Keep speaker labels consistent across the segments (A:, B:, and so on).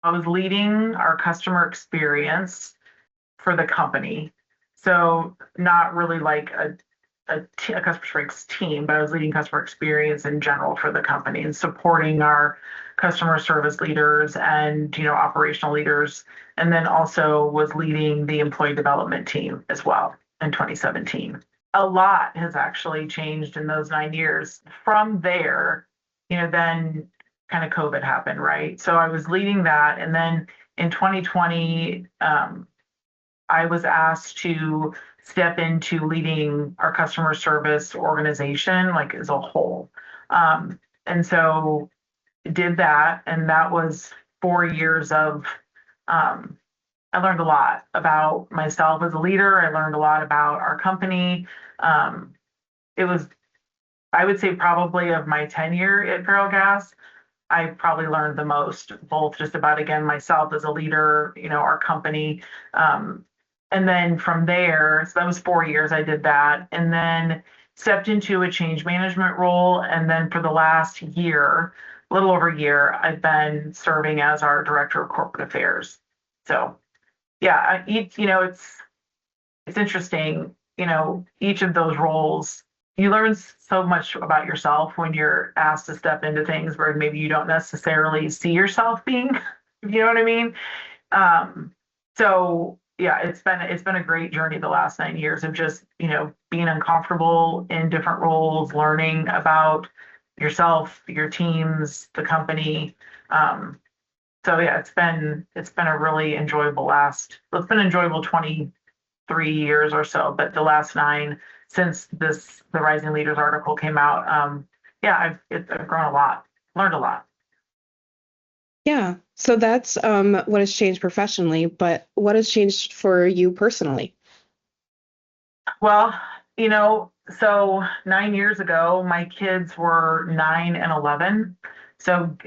A: I was leading our customer experience for the company. So not really like a customer experience team, but I was leading customer experience in general for the company and supporting our customer service leaders and, operational leaders. And then also was leading the employee development team as well in 2017. A lot has actually changed in those 9 years. From there, then kind of COVID happened, right? So I was leading that. And then in 2020, I was asked to step into leading our customer service organization, like as a whole. And so did that, and that was 4 years of, I learned a lot about myself as a leader. I learned a lot about our company. It was, I would say, probably of my tenure at Ferrellgas, I probably learned the most, both just about, again, myself as a leader, our company. And then from there, so that was 4 years I did that, and then stepped into a change management role. And then for the last year, a little over a year, I've been serving as our director of corporate affairs. So yeah, it's interesting, each of those roles, you learn so much about yourself when you're asked to step into things where maybe you don't necessarily see yourself being, you know what I mean? So yeah, it's been a great journey the last 9 years of just, being uncomfortable in different roles, learning about yourself, your teams, the company. So yeah, it's been a really enjoyable it's been enjoyable 23 years or so, but the last nine since the Rising Leaders article came out, yeah, I've grown a lot, learned a lot.
B: Yeah. So that's what has changed professionally, but what has changed for you personally?
A: Well, so 9 years ago, my kids were 9 and 11. So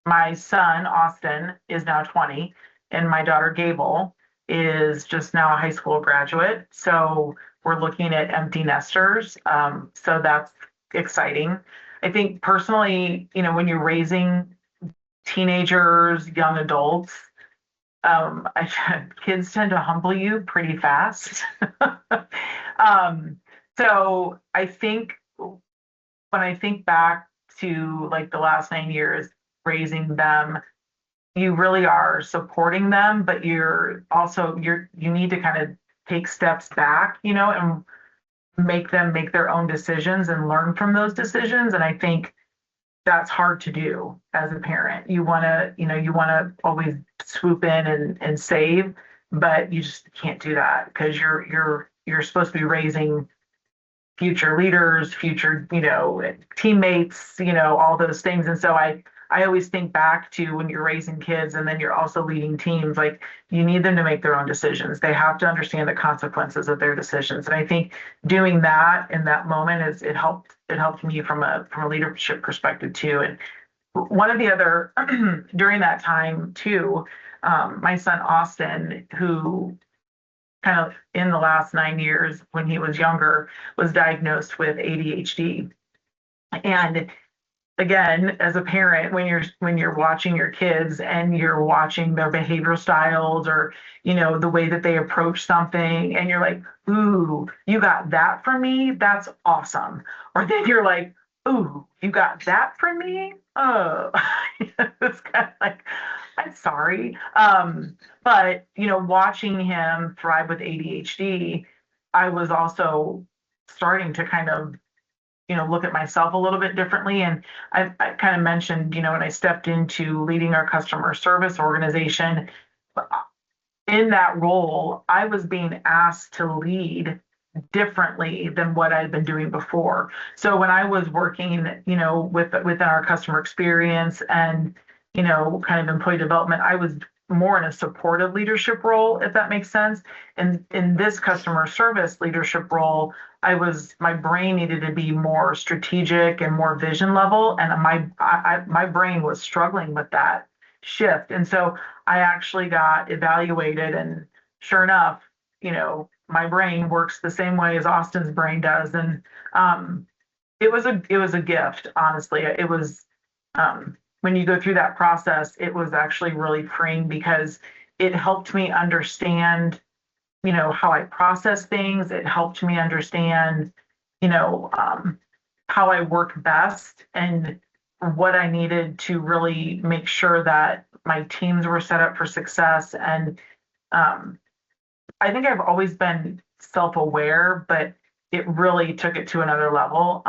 A: my son, Austin, is now 20, and my daughter, Gable, is just now a high school graduate. So we're looking at empty nesters. So that's exciting. I think personally, when you're raising teenagers, young adults, kids tend to humble you pretty fast. So I think when I think back to like the last 9 years raising them, you really are supporting them, but you need to kind of take steps back, and make them make their own decisions and learn from those decisions. And I think that's hard to do as a parent. You want to always swoop in and save, but you just can't do that because you're supposed to be raising future leaders, future, teammates, all those things. And so I always think back to when you're raising kids and then you're also leading teams, like you need them to make their own decisions. They have to understand the consequences of their decisions. And I think doing that in that moment it helped me from a leadership perspective too. And one of the other during that time too, my son Austin, who kind of in the last 9 years when he was younger, was diagnosed with ADHD. And again, as a parent, when you're watching your kids and you're watching their behavioral styles or the way that they approach something, and you're like, ooh, you got that from me, that's awesome. Or then you're like, ooh, you got that from me, oh. It's kind of like, I'm sorry. But watching him thrive with ADHD, I was also starting to kind of look at myself a little bit differently. And I kind of mentioned, when I stepped into leading our customer service organization, in that role, I was being asked to lead differently than what I'd been doing before. So when I was working, within our customer experience and, kind of employee development, I was more in a supportive leadership role, if that makes sense. And in this customer service leadership role, my brain needed to be more strategic and more vision level, and my brain was struggling with that shift. And so I actually got evaluated, and sure enough, my brain works the same way as Austin's brain does. And it was a gift, honestly. It was when you go through that process, it was actually really freeing because it helped me understand, how I process things. It helped me understand, you know, um, how I work best and what I needed to really make sure that my teams were set up for success. And um, I think I've always been self-aware, but it really took it to another level.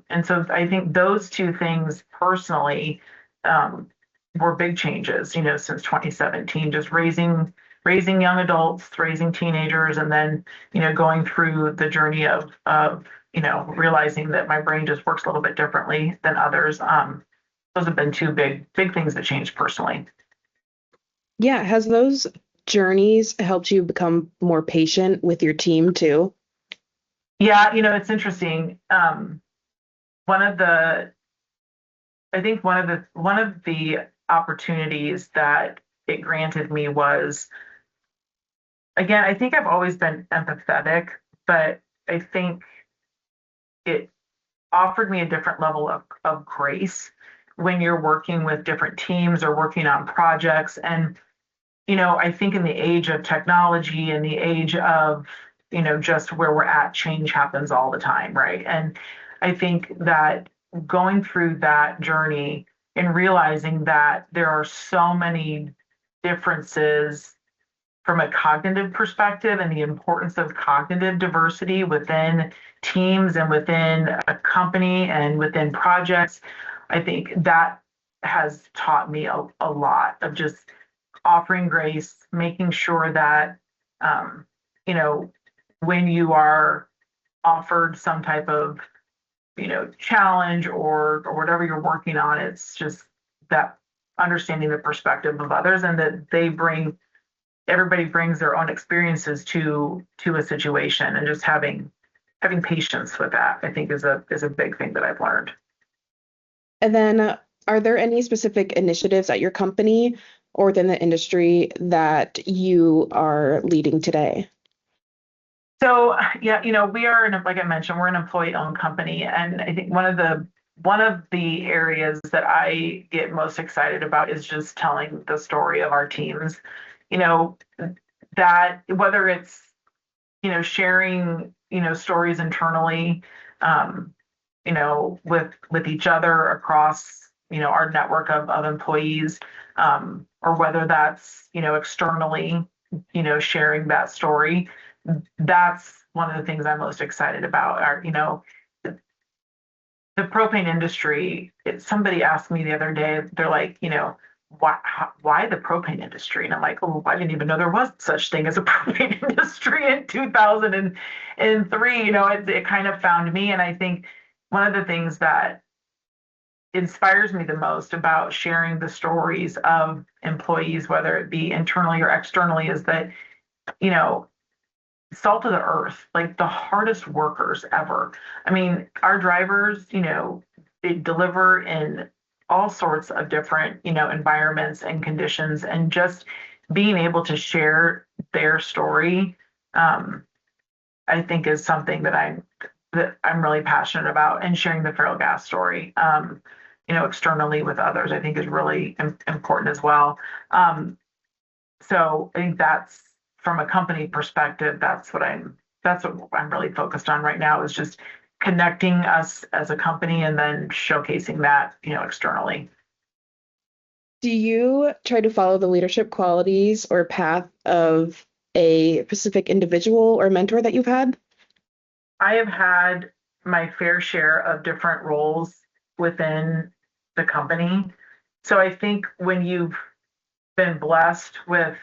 A: And so I think those two things personally um, were big changes, since 2017, just raising young adults, raising teenagers, and then, going through the journey of realizing that my brain just works a little bit differently than others. Those have been two big things that changed personally.
B: Yeah, has those journeys helped you become more patient with your team too?
A: Yeah, it's interesting. One of the I think one of the opportunities that it granted me was, again, I think I've always been empathetic, but I think it offered me a different level of grace when you're working with different teams or working on projects. And, I think in the age of technology and the age of, just where we're at, change happens all the time, right? And I think that going through that journey and realizing that there are so many differences from a cognitive perspective and the importance of cognitive diversity within teams and within a company and within projects, I think that has taught me a lot of just offering grace, making sure that, um, you know, when you are offered some type of, challenge or whatever you're working on, it's just that understanding the perspective of others and that everybody brings their own experiences to a situation, and just having patience with that, I think is a big thing that I've learned.
B: And then, are there any specific initiatives at your company or within the industry that you are leading today?
A: So yeah, we are like I mentioned, we're an employee-owned company, and I think one of the areas that I get most excited about is just telling the story of our teams. You know, that whether it's sharing stories internally, um, with each other across our network of employees, or whether that's externally sharing that story. That's one of the things I'm most excited about. The propane industry. Somebody asked me the other day, they're like, why the propane industry? And I'm like, oh, I didn't even know there was such thing as a propane industry in 2003. It kind of found me. And I think one of the things that inspires me the most about sharing the stories of employees, whether it be internally or externally, is that, you know, salt of the earth, like the hardest workers ever. I mean, our drivers, they deliver in all sorts of different, environments and conditions, and just being able to share their story, um, I think is something that I'm really passionate about, and sharing the Ferrellgas story, externally with others, I think is really important as well. So I think that's, from a company perspective, that's what I'm really focused on right now, is just connecting us as a company and then showcasing that, externally.
B: Do you try to follow the leadership qualities or path of a specific individual or mentor that you've had?
A: I have had my fair share of different roles within the company. So I think when you've been blessed with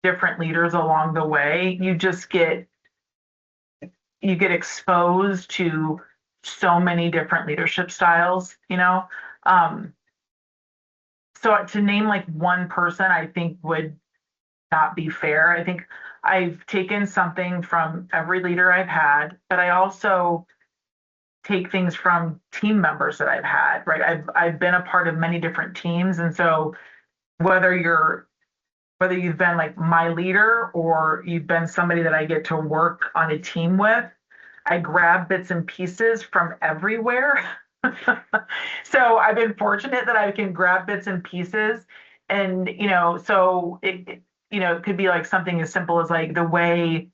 A: different leaders along the way, you get exposed to so many different leadership styles. Um, so to name like one person, I think would not be fair. I think I've taken something from every leader I've had, but I also take things from team members that I've had, right? I've been a part of many different teams. And so whether you've been like my leader or you've been somebody that I get to work on a team with, I grab bits and pieces from everywhere So I've been fortunate that I can grab bits and pieces and, so it could be like something as simple as like the way,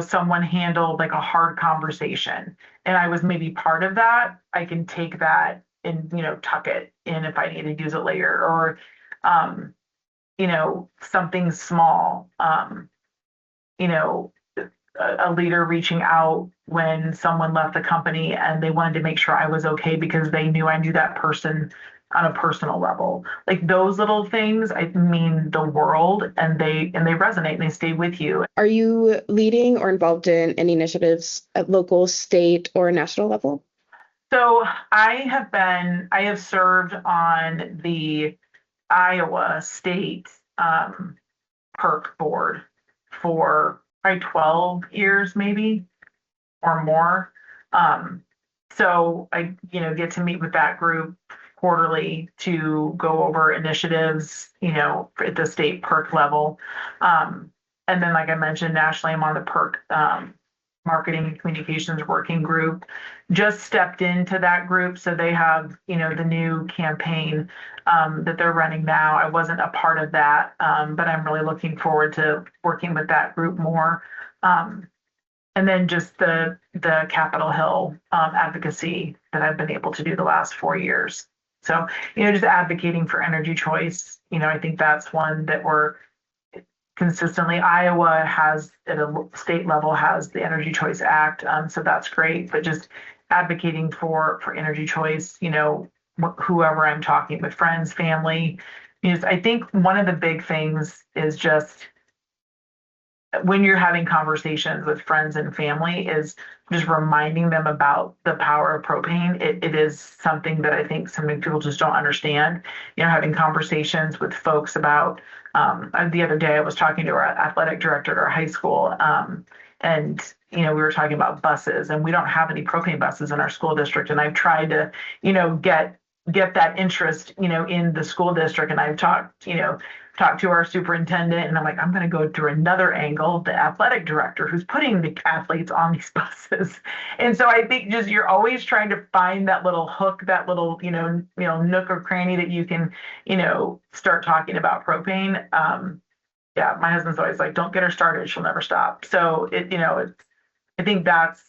A: someone handled like a hard conversation. And I was maybe part of that. I can take that and, tuck it in if I need to use it later or, um, something small, you know, a leader reaching out when someone left the company and they wanted to make sure I was okay because they knew I knew that person on a personal level. Like those little things, I mean the world, and they resonate and they stay with you.
B: Are you leading or involved in any initiatives at local, state, or national level?
A: So I have served on the Iowa State PERC board for probably 12 years, maybe or more. Um, so I, get to meet with that group quarterly to go over initiatives, at the state PERC level. And then, like I mentioned, nationally, I'm on the PERC marketing and communications working group. Just stepped into that group, so they have, the new campaign that they're running now. I wasn't a part of that, but I'm really looking forward to working with that group more. Um, and then just the Capitol Hill advocacy that I've been able to do the last 4 years. So, just advocating for energy choice. I think that's one that we're consistently. Iowa has at a state level has the Energy Choice Act, so that's great. But just advocating for energy choice. Whoever I'm talking with, friends, family. I think one of the big things is just when you're having conversations with friends and family is just reminding them about the power of propane. It is something that I think so many people just don't understand. Having conversations with folks about, the other day I was talking to our athletic director at our high school, and we were talking about buses, and we don't have any propane buses in our school district. And I've tried to, get that interest, in the school district. And I've talked to our superintendent, and I'm like, I'm going to go through another angle, the athletic director who's putting the athletes on these buses. And so I think just you're always trying to find that little hook, that little, nook or cranny that you can, start talking about propane. Yeah, my husband's always like, don't get her started, she'll never stop. So I think that's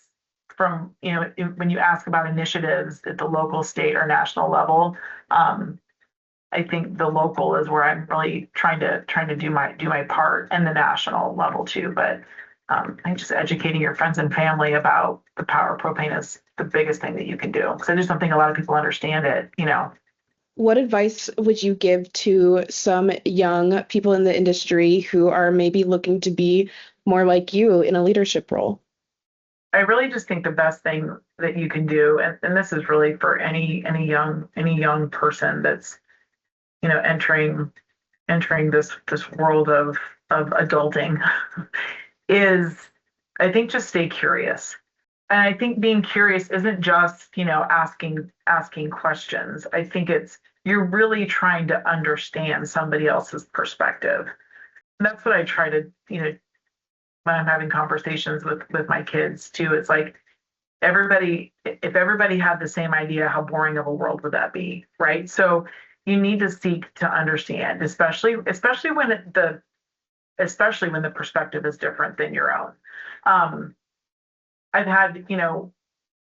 A: from, when you ask about initiatives at the local, state, or national level, I think the local is where I'm really trying to do my part, and the national level too. But I think just educating your friends and family about the power of propane is the biggest thing that you can do. Because I just don't think a lot of people understand it.
B: What advice would you give to some young people in the industry who are maybe looking to be more like you in a leadership role?
A: I really just think the best thing that you can do, and this is really for any young person that's entering this world of adulting, is I think just stay curious. And I think being curious isn't just, asking questions. I think it's you're really trying to understand somebody else's perspective. And that's what I try to, when I'm having conversations with my kids too. It's like if everybody had the same idea, how boring of a world would that be, right? So you need to seek to understand, especially when the perspective is different than your own. I've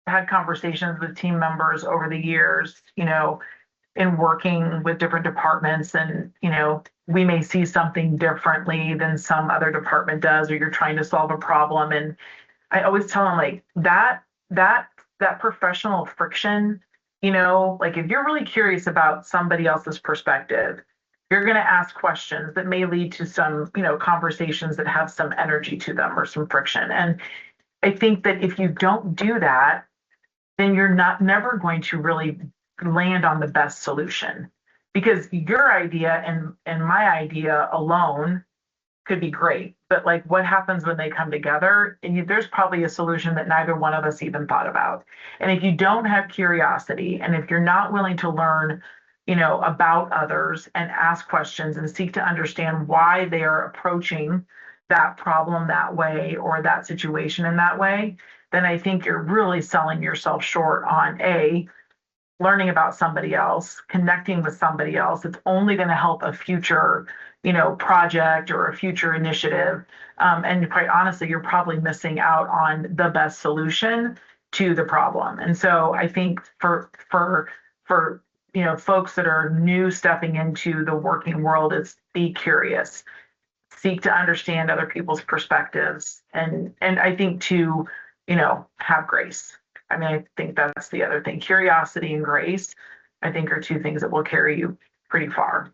A: had conversations with team members over the years, in working with different departments, and we may see something differently than some other department does, or you're trying to solve a problem. And I always tell them like that professional friction, like if you're really curious about somebody else's perspective, you're going to ask questions that may lead to some, conversations that have some energy to them or some friction. And I think that if you don't do that, then you're never going to really land on the best solution, because your idea and my idea alone could be great, but like what happens when they come together? And there's probably a solution that neither one of us even thought about. And if you don't have curiosity, and if you're not willing to learn, about others and ask questions and seek to understand why they are approaching that problem that way or that situation in that way, then I think you're really selling yourself short on A, learning about somebody else, connecting with somebody else. It's only going to help a future, project or a future initiative. And quite honestly, you're probably missing out on the best solution to the problem. And so I think for folks that are new stepping into the working world, is be curious, seek to understand other people's perspectives, and I think to, have grace. I mean, I think that's the other thing. Curiosity and grace, I think, are two things that will carry you pretty far.